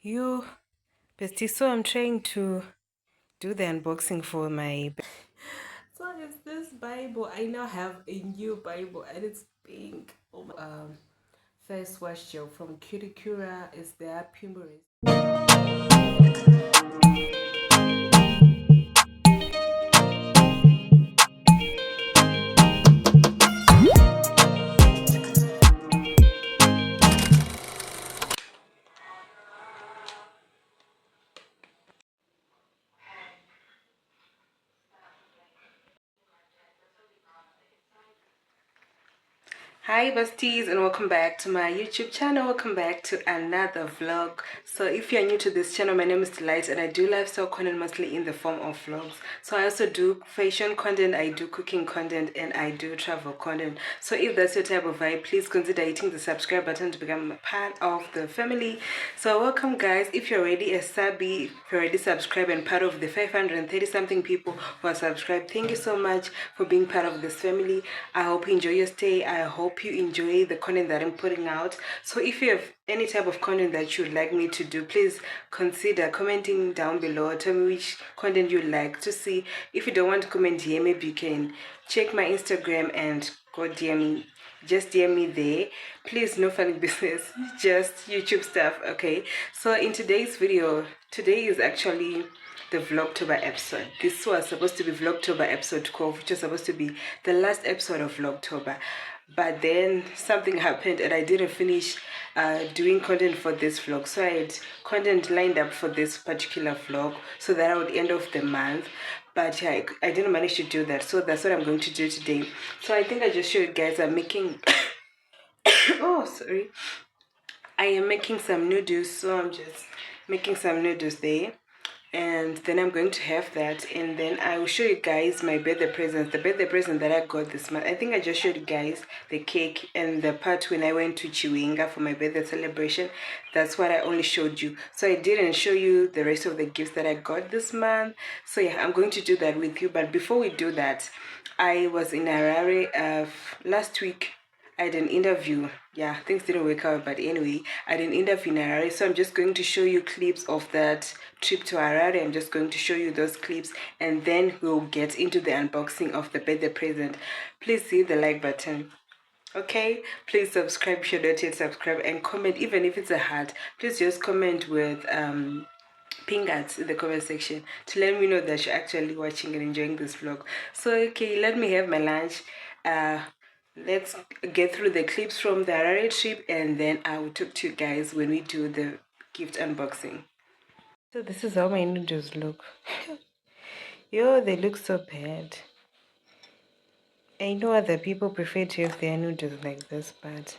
You, bestie, so I'm trying to do the unboxing for my. So it's this Bible. I now have a new Bible and it's pink. Oh my, face wash gel from Curicura is their Pumeris. Hi besties, and welcome back to my YouTube channel. Welcome back to another vlog. So if you're new to this channel, my name is Delight and I do lifestyle content mostly in the form of vlogs. So I also do fashion content, I do cooking content, and I do travel content. So if that's your type of vibe, please consider hitting the subscribe button to become a part of the family. So welcome guys. If you're already a subby, if you're already subscribed and part of the 530 something people who are subscribed, thank you so much for being part of this family. I hope you enjoy your stay. I hope you enjoy the content that I'm putting out. So if you have any type of content that you'd like me to do, please consider commenting down below. Tell me which content you'd like to see. If you don't want to comment here, maybe you can check my Instagram and go DM me. Just DM me there. Please, no funny business, just YouTube stuff. Okay, so in today's video, today is actually the Vlogtober episode. This was supposed to be Vlogtober episode 12, which was supposed to be the last episode of Vlogtober, but then something happened and I didn't finish doing content for this vlog. So I had content lined up for this particular vlog so that I would end off the month, but I didn't manage to do that. So that's what I'm going to do today. So I think I just showed you guys I'm making oh sorry, I am making some noodles. So I'm just making some noodles there, and then I'm going to have that, and then I will show you guys my birthday presents, the birthday present that I got this month. I think I just showed you guys the cake and the part when I went to Chiwinga for my birthday celebration. That's what I only showed you, so I didn't show you the rest of the gifts that I got this month. So yeah, I'm going to do that with you, but before we do that, I was in Harare last week. I had an interview. Yeah, things didn't work out, but anyway, I had an interview in Harare. So I'm just going to show you clips of that trip to Harare. I'm just going to show you those clips, and then we'll get into the unboxing of the birthday present. Please hit the like button. Okay, please subscribe if you're not yet subscribe, and comment. Even if it's a heart, please just comment with pink hearts in the comment section to let me know that you're actually watching and enjoying this vlog. So okay, let me have my lunch. Let's get through the clips from the Harare trip, and then I will talk to you guys when we do the gift unboxing. So this is how my noodles look. Yo, they look so bad. I know other people prefer to have their noodles like this, but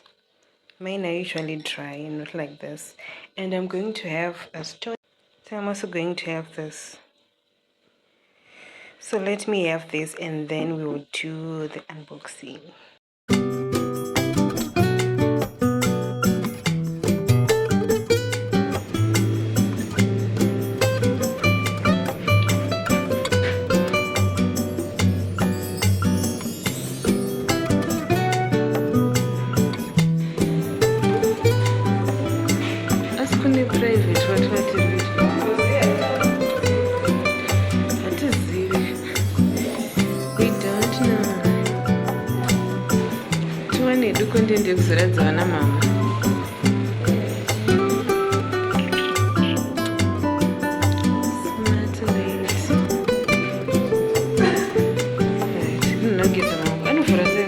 mine are usually dry, not like this. And I'm going to have a stone. So I'm also going to have this. So let me have this, and then we will do the unboxing. Ndende kuzoradza na mama. Smart ladies. Right. Nugget mama. Anofura sei.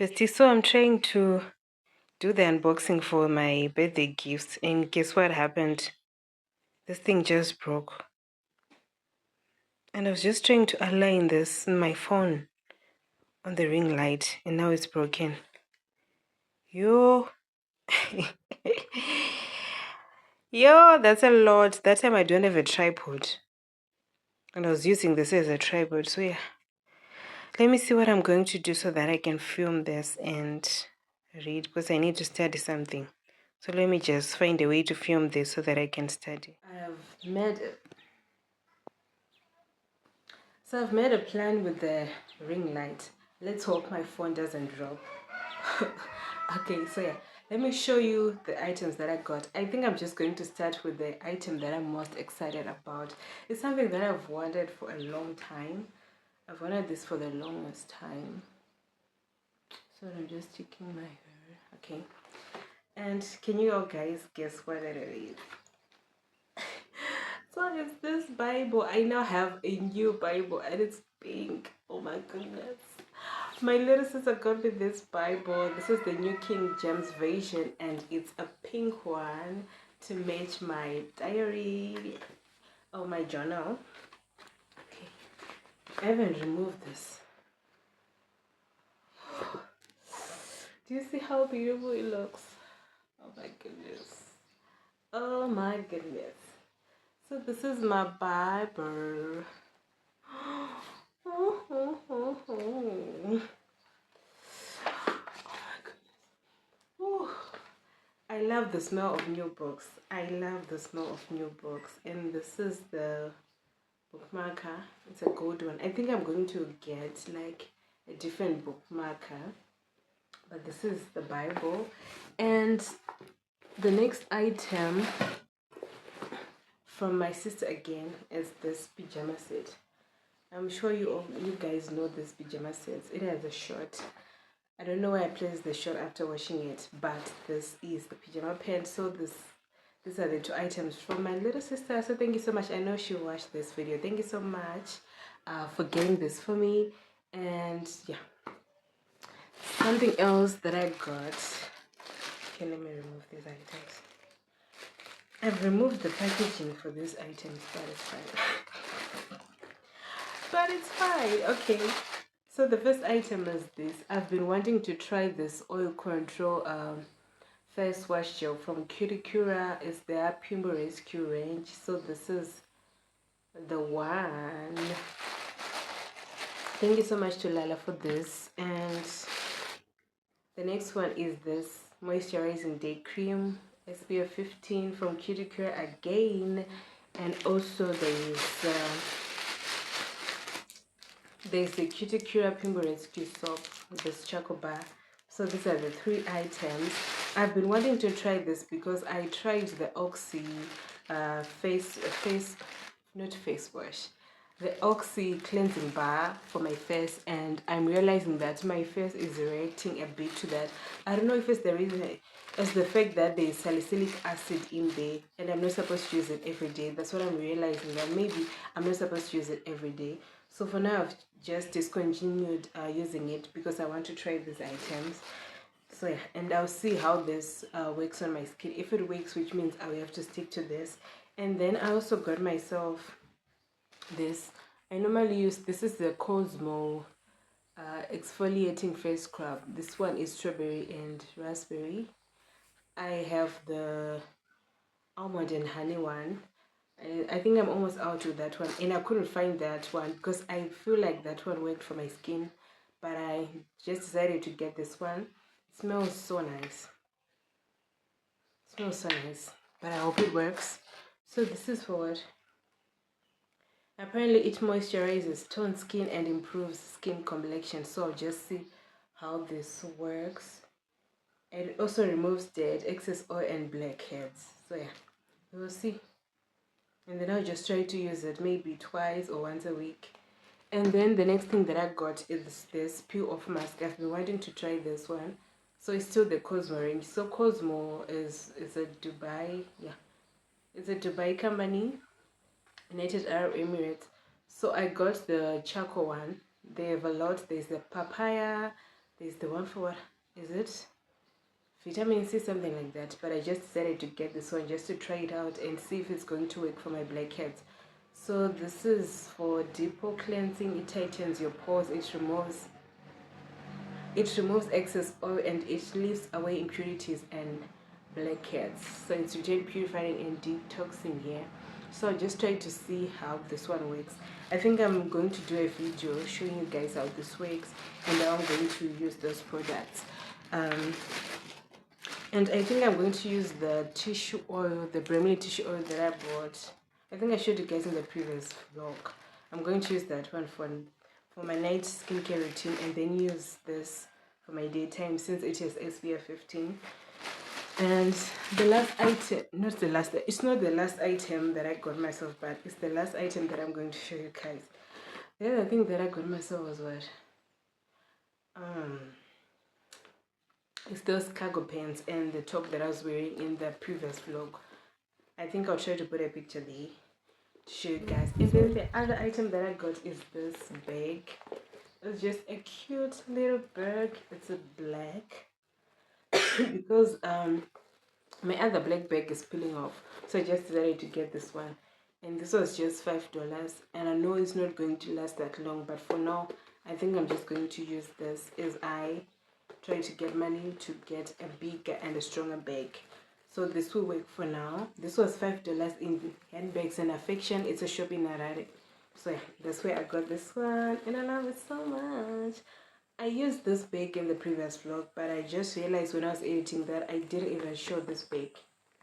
Bestie, so I'm trying to do the unboxing for my birthday gifts, and guess what happened? This thing just broke. And I was just trying to align this in my phone on the ring light, and now it's broken. Yo. Yo, that's a lot. That time I don't have a tripod. And I was using this as a tripod, so yeah. Let me see what I'm going to do so that I can film this and read, because I need to study something. So let me just find a way to film this so that I can study. I've made a plan with the ring light. Let's hope my phone doesn't drop. Okay, so yeah, let me show you the items that I got. I think I'm just going to start with the item that I'm most excited about. It's something that I've wanted for a long time. I've wanted this for the longest time. So I'm just checking my hair. Okay. And can you all guys guess what it is? So it's this Bible. I now have a new Bible and it's pink. Oh my goodness. My little sister got me this Bible. This is the New King James Version and it's a pink one to match my diary or my journal. Okay. I haven't removed this. Do you see how beautiful it looks? Oh my goodness. Oh my goodness. So this is my Bible. Oh my goodness. Ooh. I love the smell of new books. I love the smell of new books. And this is the bookmarker. It's a gold one. I think I'm going to get like a different bookmarker. But this is the Bible. And the next item from my sister again is this pyjama set. I'm sure you guys know this pyjama set. It has a short. I don't know where I placed the short after washing it, but this is the pyjama pants. So these are the two items from my little sister. So thank you so much. I know she watched this video. Thank you so much for getting this for me. And yeah, something else that I got. Okay, let me remove these items. I've removed the packaging for these items, but it's fine. But it's fine. Okay. So the first item is this. I've been wanting to try this oil control face wash gel from Cuticura. It's their Pimbo Rescue range. So this is the one. Thank you so much to Lala for this. And the next one is this moisturizing day cream SPF 15 from Cuticura again. And also there's the Cuticura Pimbo Rescue soap with this charcoal bar. So these are the three items. I've been wanting to try this because I tried the Oxy face wash, the Oxy cleansing bar for my face, and I'm realizing that my face is reacting a bit to that. I don't know if it's the reason, it's the fact that there's salicylic acid in there and I'm not supposed to use it every day. That's what I'm realizing, that maybe I'm not supposed to use it every day. So for now I've just discontinued using it because I want to try these items. So yeah, and I'll see how this works on my skin. If it works, which means I will have to stick to this. And then I also got myself this. I normally use, this is the Cosmo exfoliating face scrub. This one is strawberry and raspberry. I have the almond and honey one. I think I'm almost out with that one, and I couldn't find that one because I feel like that one worked for my skin, but I just decided to get this one. It smells so nice. It smells so nice, but I hope it works. So this is for what? Apparently it moisturizes, tones skin, and improves skin complexion. So I'll just see how this works. And it also removes dead, excess oil, and blackheads. So yeah, we'll see. And then I'll just try to use it maybe twice or once a week. And then the next thing that I got is this peel off mask. I've been wanting to try this one. So it's still the Cosmo range. So Cosmo is a Dubai, yeah, it's a Dubai company, United Arab Emirates. So I got the charcoal one. They have a lot. There's the papaya, There's the one for what is it, vitamin C, something like that, but I just decided to get this one just to try it out and see if it's going to work for my blackheads. So this is for deep pore cleansing. It tightens your pores, it removes excess oil, and it lifts away impurities and blackheads. So it's really purifying and detoxing here. So I just try to see how this one works. I think I'm going to do a video showing you guys how this works and how I'm going to use those products. And I think I'm going to use the tissue oil, the Bremley tissue oil that I bought. I think I showed you guys in the previous vlog. I'm going to use that one for my night skincare routine, and then use this for my daytime since it is SPF 15. And the last item, it's not the last item that I got myself, but it's the last item that I'm going to show you guys. The other thing that I got myself was what? It's those cargo pants and the top that I was wearing in the previous vlog. I think I'll try to put a picture there to show you guys. And then the other item that I got is this bag. It's just a cute little bag. It's a black because my other black bag is peeling off, so I just decided to get this one, and this was just $5. And I know it's not going to last that long, but for now I think I'm just going to use this as I try to get money to get a bigger and a stronger bag. So this will work for now. This was $5 in handbags and affection. It's a shop in Harare. So yeah, that's where I got this one, and I love it so much. I used this bag in the previous vlog, but I just realized when I was editing that I didn't even show this bag.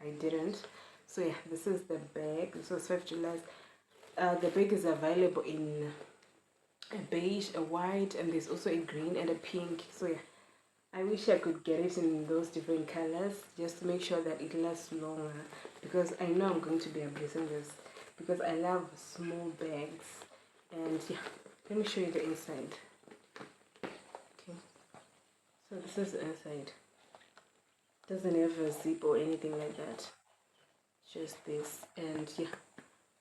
I didn't. So yeah, this is the bag. This was $5. The bag is available in a beige, a white, and there's also a green and a pink. So yeah, I wish I could get it in those different colors just to make sure that it lasts longer, because I know I'm going to be abusing this because I love small bags. And yeah, let me show you the inside. Okay, so this is the inside. Doesn't have a zip or anything like that, just this. And yeah,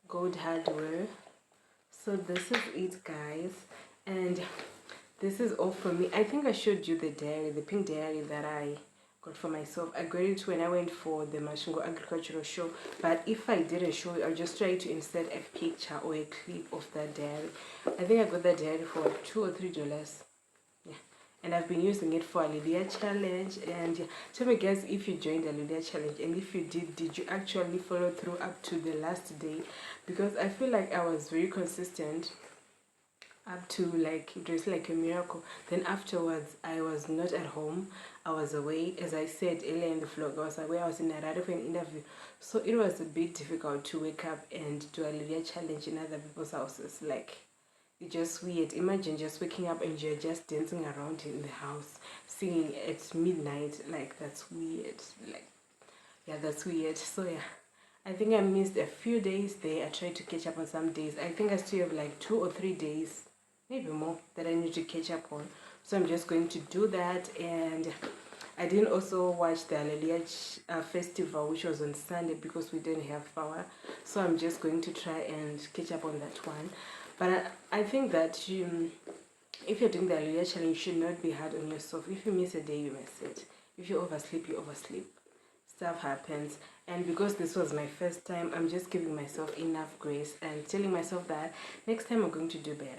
gold hardware. So this is it, guys, and this is all from me. I think I showed you the diary, the pink diary that I got for myself. I got it when I went for the Masvingo agricultural show, but if I didn't show you, I'll just try to insert a picture or a clip of that diary. I think I got that diary for $2 or $3. Yeah, and I've been using it for a Lydia challenge. And yeah, tell me guys, if you joined the Lydia challenge, and if you did you actually follow through up to the last day? Because I feel like I was very consistent up to, like, it was like a miracle. Then afterwards I was not at home, I was away. As I said earlier in the vlog, I was away. I was in Harare for an interview, so it was a bit difficult to wake up and do a Lydia challenge in other people's houses. Like, it's just weird. Imagine just waking up and you're just dancing around in the house singing at midnight. Like, that's weird. Like, yeah, that's weird. So yeah, I think I missed a few days there. I tried to catch up on some days. I think I still have like 2 or 3 days, maybe more, that I need to catch up on. So I'm just going to do that. And I didn't also watch the Hallelujah festival, which was on Sunday, because we didn't have power. So I'm just going to try and catch up on that one. But I think that if you're doing the Hallelujah challenge, you should not be hard on yourself. If you miss a day, you miss it. If you oversleep, you oversleep. Stuff happens. And because this was my first time, I'm just giving myself enough grace and telling myself that next time I'm going to do better.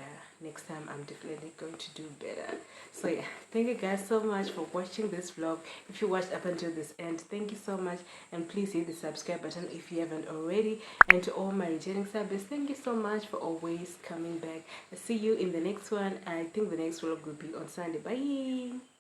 Next time I'm definitely going to do better. So yeah, thank you guys so much for watching this vlog. If you watched up until this end, thank you so much, and please hit the subscribe button if you haven't already. And to all my returning subs, thank you so much for always coming back. I'll see you in the next one. I think the next vlog will be on Sunday. Bye.